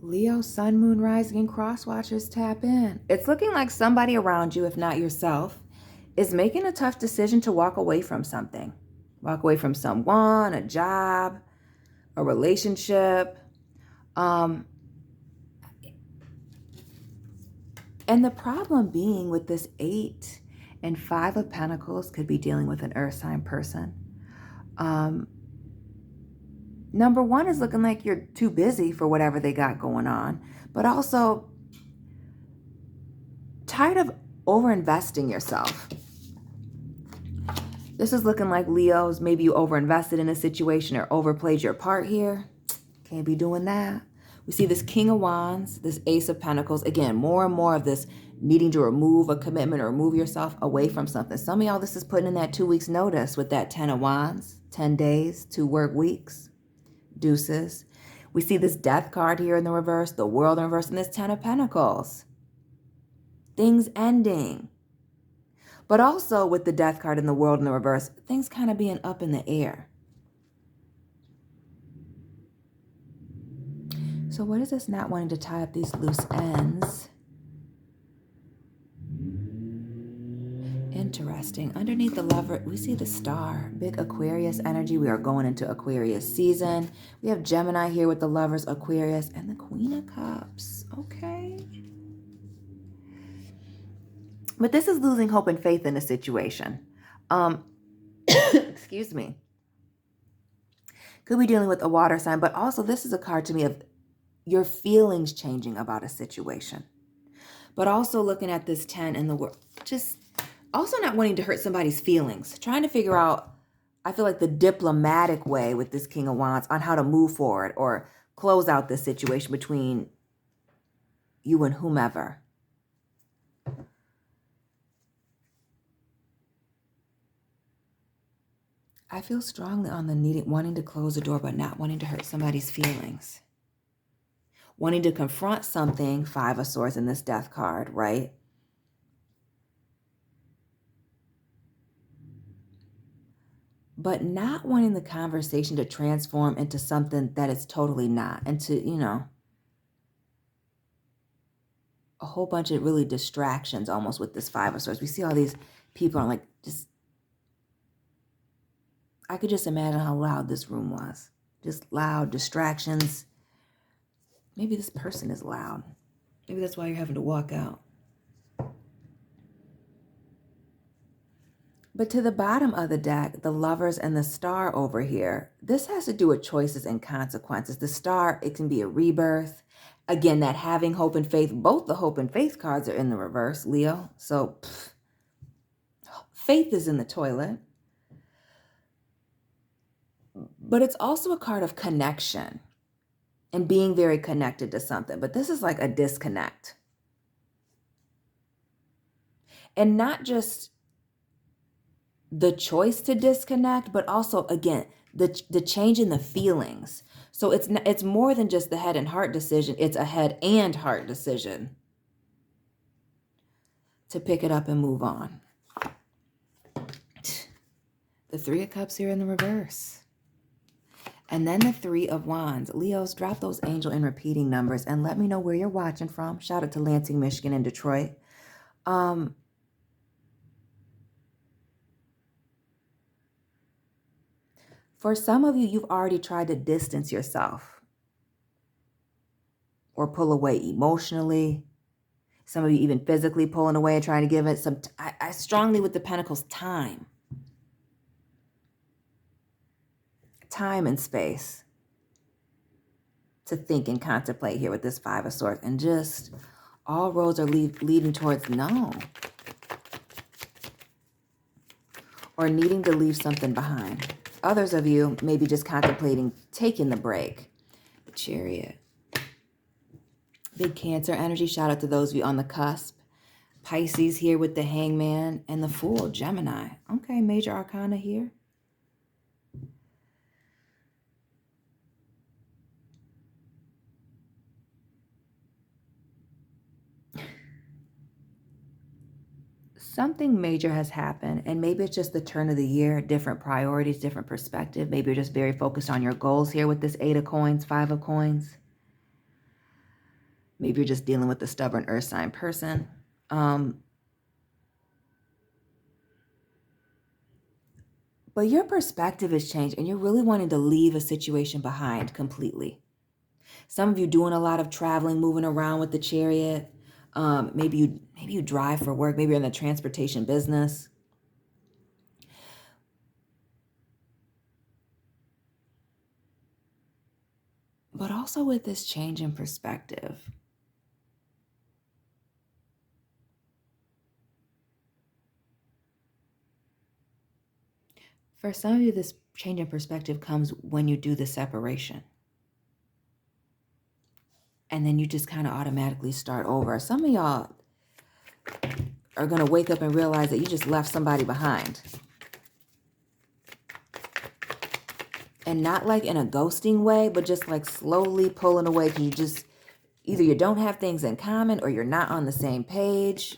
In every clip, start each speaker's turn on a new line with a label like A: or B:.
A: Leo, sun, moon, rising, and cross watchers, tap in. It's looking like somebody around you, if not yourself, is making a tough decision to walk away from something. Walk away from someone, a job, a relationship. And the problem being with this 8 and 5 of Pentacles, could be dealing with an earth sign person. Number one is looking like you're too busy for whatever they got going on, but also tired of overinvesting yourself. This is looking like Leos, maybe you overinvested in a situation or overplayed your part here. Can't be doing that. We see this King of Wands, this Ace of Pentacles. Again, more and more of this needing to remove a commitment or remove yourself away from something. Some of y'all, this is putting in that 2 weeks notice with that 10 of Wands, 10 days, 2 work weeks. Deuces. We see this Death card here in the reverse, the World in reverse, and this 10 of Pentacles. Things ending. But also with the Death card and the World in the reverse, things kind of being up in the air. So what is this not wanting to tie up these loose ends? Interesting. Underneath the Lover, we see the Star. Big Aquarius energy. We are going into Aquarius season. We have Gemini here with the Lovers, Aquarius, and the Queen of Cups. Okay. But this is losing hope and faith in a situation. Excuse me. Could be dealing with a water sign, but also this is a card to me of your feelings changing about a situation. But also looking at this 10 in the world, just also not wanting to hurt somebody's feelings. Trying to figure out, I feel like, the diplomatic way with this King of Wands on how to move forward or close out this situation between you and whomever. I feel strongly on the wanting to close the door, but not wanting to hurt somebody's feelings. Wanting to confront something, 5 of Swords in this Death card, right? But not wanting the conversation to transform into something that it's totally not. And to, you know, a whole bunch of really distractions almost with this 5 of Swords. We see all these people on like just, I could just imagine how loud this room was. Just loud distractions. Maybe this person is loud. Maybe that's why you're having to walk out. But to the bottom of the deck, the Lovers and the Star over here, this has to do with choices and consequences. The Star, it can be a rebirth. Again, that having hope and faith, both the hope and faith cards are in the reverse, Leo. So faith is in the toilet. But it's also a card of connection and being very connected to something. But this is like a disconnect. And not just the choice to disconnect, but also, again, the change in the feelings. So it's more than just the head and heart decision. It's a head and heart decision to pick it up and move on. The 3 of Cups here in the reverse. And then the 3 of Wands. Leos, drop those angel and repeating numbers and let me know where you're watching from. Shout out to Lansing, Michigan and Detroit. For some of you, you've already tried to distance yourself or pull away emotionally. Some of you even physically pulling away and trying to give it some, I strongly with the Pentacles, time. Time and space to think and contemplate here with this 5 of Swords. And just all roads are leading towards no. Or needing to leave something behind. Others of you may be just contemplating taking the break. The Chariot. Big Cancer energy. Shout out to those of you on the cusp. Pisces here with the Hangman and the Fool, Gemini. Okay, major arcana here. Something major has happened, and maybe it's just the turn of the year, different priorities, different perspective. Maybe you're just very focused on your goals here with this 8 of Coins, 5 of Coins. Maybe you're just dealing with a stubborn earth sign person. But your perspective has changed and you're really wanting to leave a situation behind completely. Some of you doing a lot of traveling, moving around with the Chariot. Maybe you drive for work. Maybe you're in the transportation business. But also with this change in perspective. For some of you, this change in perspective comes when you do the separation. And then you just kind of automatically start over. Some of y'all are going to wake up and realize that you just left somebody behind. And not like in a ghosting way, but just like slowly pulling away because you just, either you don't have things in common or you're not on the same page.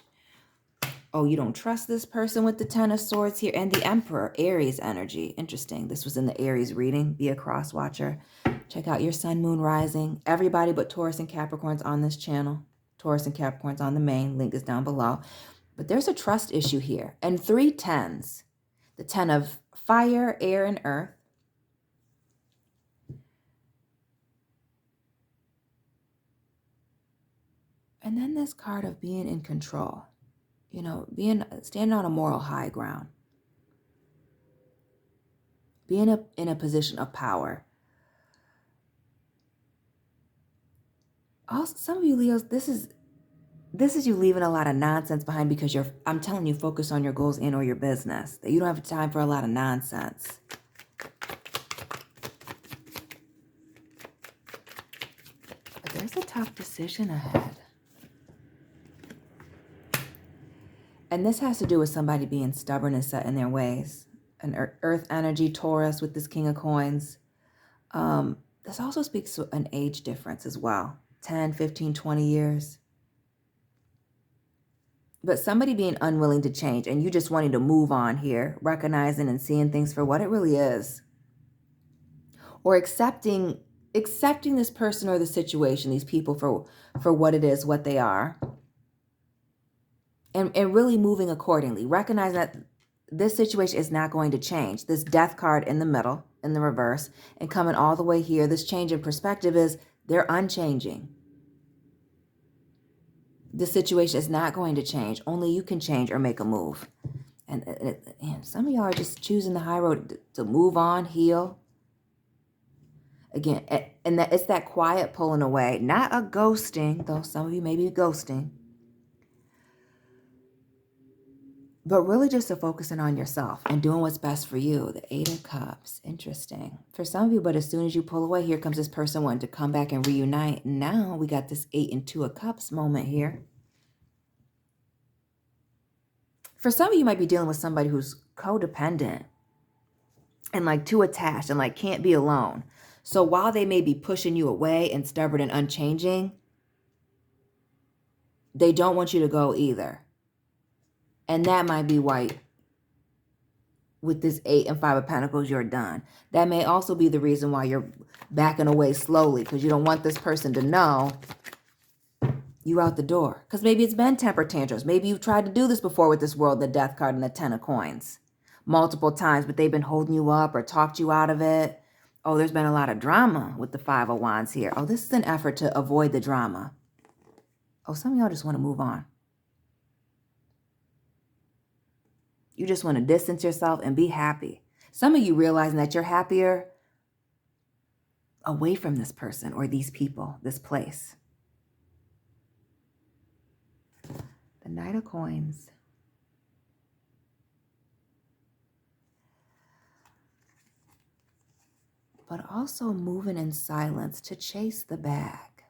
A: Oh, you don't trust this person with the Ten of Swords here. And the Emperor, Aries energy. Interesting. This was in the Aries reading. Be a cross watcher. Check out your sun, moon, rising. Everybody but Taurus and Capricorns on this channel. Taurus and Capricorns on the main. Link is down below. But there's a trust issue here. And 3 tens. The 10 of fire, air, and earth. And then this card of being in control. You know, standing on a moral high ground. Being in a position of power. Also, some of you Leos, this is you leaving a lot of nonsense behind because I'm telling you, focus on your goals and or your business. That you don't have time for a lot of nonsense. But there's a tough decision ahead. And this has to do with somebody being stubborn and set in their ways. An earth energy, Taurus with this King of Coins. This also speaks to an age difference as well. 10, 15, 20 years. But somebody being unwilling to change and you just wanting to move on here, recognizing and seeing things for what it really is. Or accepting this person or the situation, these people for what it is, what they are. And really moving accordingly. Recognizing that this situation is not going to change. This death card in the middle, in the reverse, and coming all the way here, this change in perspective is they're unchanging. The situation is not going to change. Only you can change or make a move. And some of y'all are just choosing the high road to move on, heal. Again, and that it's that quiet pulling away, not a ghosting, though some of you may be ghosting. But really just to focusing on yourself and doing what's best for you. The 8 of Cups. Interesting. For some of you, but as soon as you pull away, here comes this person wanting to come back and reunite. Now we got this 8 and 2 of Cups moment here. For some of you, might be dealing with somebody who's codependent and like too attached and like can't be alone. So while they may be pushing you away and stubborn and unchanging, they don't want you to go either. And that might be why with this 8 and 5 of Pentacles, you're done. That may also be the reason why you're backing away slowly, because you don't want this person to know you out the door. Because maybe it's been temper tantrums. Maybe you've tried to do this before with this world, the death card and the 10 of coins. Multiple times, but they've been holding you up or talked you out of it. Oh, there's been a lot of drama with the 5 of Wands here. Oh, this is an effort to avoid the drama. Oh, some of y'all just want to move on. You just want to distance yourself and be happy. Some of you realizing that you're happier away from this person or these people, this place. The Knight of Coins. But also moving in silence to chase the bag.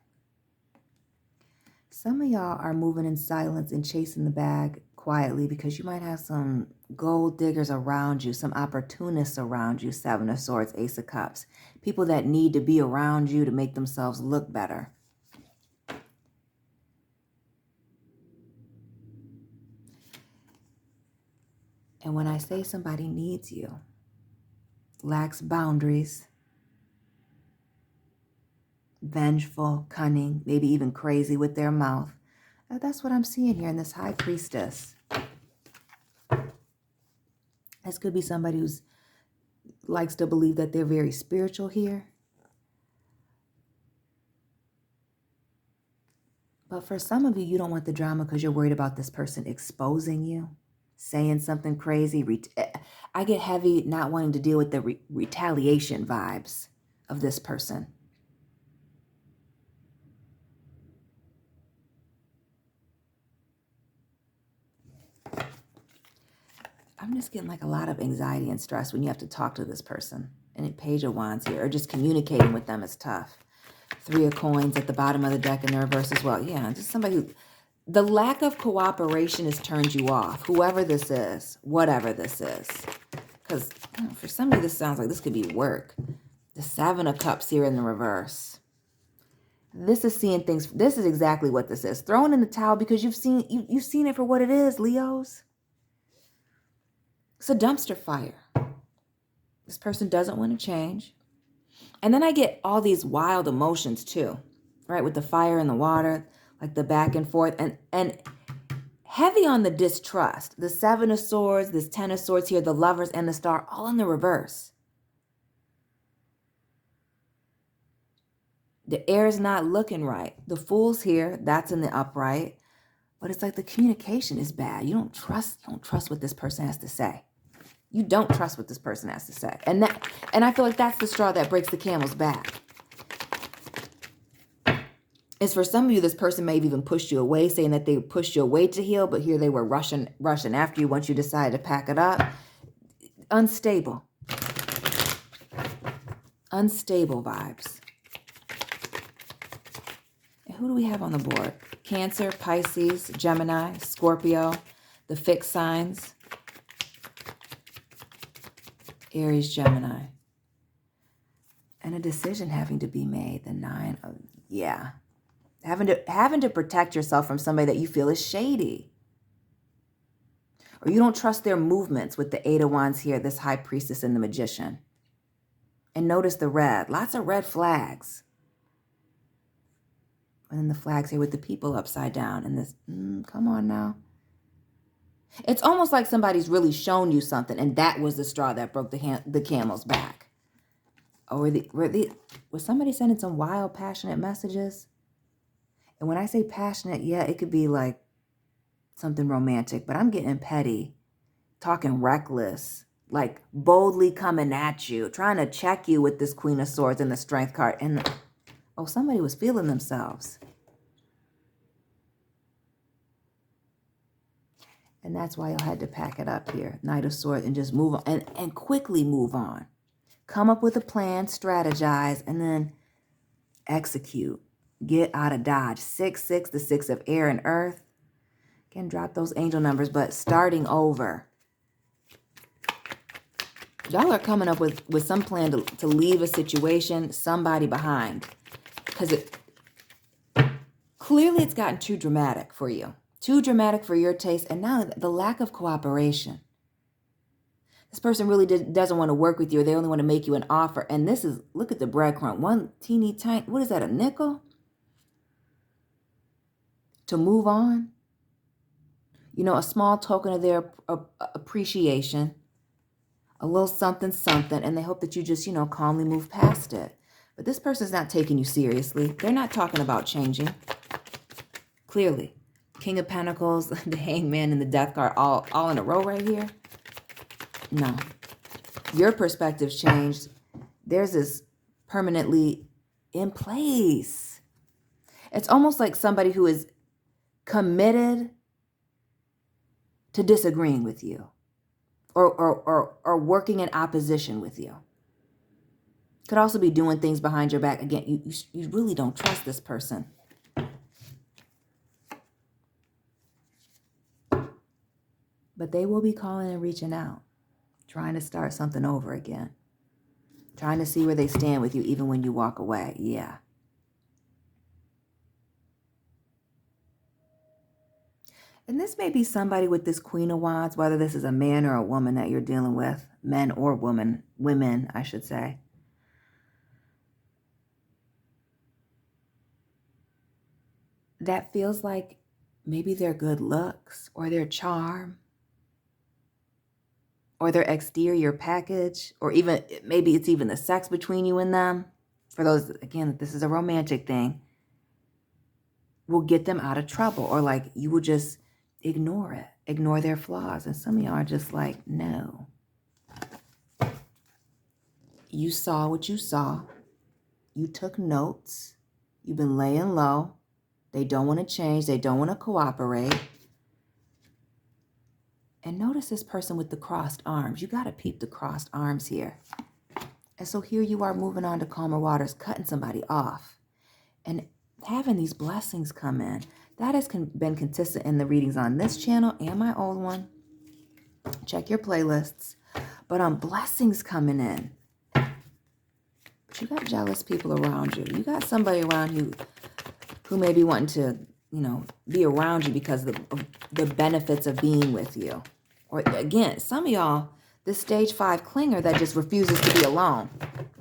A: Some of y'all are moving in silence and chasing the bag quietly because you might have some gold diggers around you, some opportunists around you, 7 of Swords, Ace of Cups. People that need to be around you to make themselves look better. And when I say somebody needs you, lacks boundaries, vengeful, cunning, maybe even crazy with their mouth. That's what I'm seeing here in this High Priestess. This could be somebody who likes to believe that they're very spiritual here. But for some of you, you don't want the drama because you're worried about this person exposing you, saying something crazy. I get heavy not wanting to deal with the retaliation vibes of this person. I'm just getting like a lot of anxiety and stress when you have to talk to this person. And it Page of Wands here, or just communicating with them is tough. 3 of Coins at the bottom of the deck in the reverse as well. Yeah, just somebody who, the lack of cooperation has turned you off. Whoever this is, whatever this is. Because for some of you, this sounds like this could be work. The 7 of Cups here in the reverse. This is seeing things. This is exactly what this is. Throwing in the towel because you've seen it for what it is, Leos. It's a dumpster fire. This person doesn't want to change. And then I get all these wild emotions too, right? With the fire and the water, like the back and forth, and heavy on the distrust. The 7 of Swords, this 10 of Swords here, the Lovers and the Star, all in the reverse. The air is not looking right. The Fool's here, that's in the upright. But it's like the communication is bad. You don't trust what this person has to say. You don't trust what this person has to say. And I feel like that's the straw that breaks the camel's back. Is for some of you, this person may have even pushed you away, saying that they pushed you away to heal, but here they were rushing after you once you decided to pack it up. Unstable. Unstable vibes. And who do we have on the board? Cancer, Pisces, Gemini, Scorpio, the fixed signs. Aries, Gemini. And a decision having to be made. The 9 of, yeah. Having to protect yourself from somebody that you feel is shady. Or you don't trust their movements with the 8 of Wands here, this High Priestess and the Magician. And notice the red. Lots of red flags. And then the flags here with the people upside down. And this, come on now. It's almost like somebody's really shown you something, and that was the straw that broke the camel's back. Or was somebody sending some wild, passionate messages? And when I say passionate, yeah, it could be like something romantic, but I'm getting petty, talking reckless, like boldly coming at you, trying to check you with this Queen of Swords and the Strength card. And somebody was feeling themselves. And that's why y'all had to pack it up here. Knight of Swords, and just move on. And quickly move on. Come up with a plan, strategize, and then execute. Get out of Dodge. 6-6, the 6 of air and earth. Again, drop those angel numbers, but starting over. Y'all are coming up with some plan to leave a situation, somebody behind. Because clearly it's gotten too dramatic for you. Too dramatic for your taste. And now the lack of cooperation. This person really doesn't want to work with you. Or they only want to make you an offer. And this is, look at the breadcrumb. One teeny tiny, what is that, a nickel? To move on. You know, a small token of their appreciation. A little something, something. And they hope that you just, calmly move past it. But this person's not taking you seriously. They're not talking about changing. Clearly. King of Pentacles, the Hangman, and the Death card all in a row right here. No. Your perspective's changed. Theirs is permanently in place. It's almost like somebody who is committed to disagreeing with you or working in opposition with you. Could also be doing things behind your back. Again, you really don't trust this person. But they will be calling and reaching out, trying to start something over again, trying to see where they stand with you even when you walk away. Yeah. And this may be somebody with this Queen of Wands, whether this is a man or a woman that you're dealing with, men or women, I should say. that feels like maybe their good looks or their charm or their exterior package, or even maybe it's even the sex between you and them. For those, again, this is a romantic thing, will get them out of trouble, or like you will just ignore it, ignore their flaws. And some of y'all are just like, no. You saw what you saw. You took notes. You've been laying low. They don't want to change. They don't want to cooperate. And notice this person with the crossed arms. You got to peep the crossed arms here. And so here you are moving on to calmer waters, cutting somebody off and having these blessings come in. That has been consistent in the readings on this channel and my old one. Check your playlists. But blessings coming in. But you got jealous people around you. You got somebody around you who may be wanting to, you know, be around you because of the benefits of being with you. Or again, some of y'all, this stage 5 clinger that just refuses to be alone,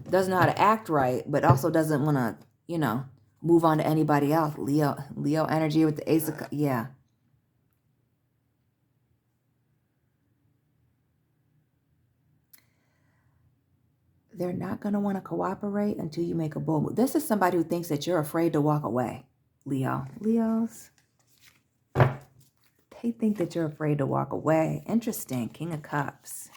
A: doesn't know how to act right, but also doesn't want to, you know, move on to anybody else. Leo energy with the Ace of, yeah. They're not going to want to cooperate until you make a bold move. This is somebody who thinks that you're afraid to walk away, Leo. Leos, they think that you're afraid to walk away. Interesting. King of Cups.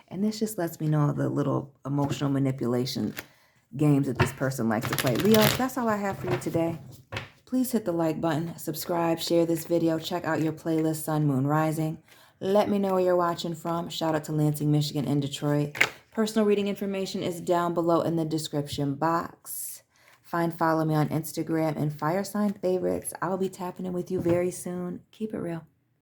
A: And this just lets me know the little emotional manipulation games that this person likes to play. Leos, that's all I have for you today. Please hit the like button, subscribe, share this video, check out your playlist, Sun, Moon, Rising. Let me know where you're watching from. Shout out to Lansing, Michigan, and Detroit. Personal reading information is down below in the description box. Follow me on Instagram and Fire Sign Favorites. I'll be tapping in with you very soon. Keep it real.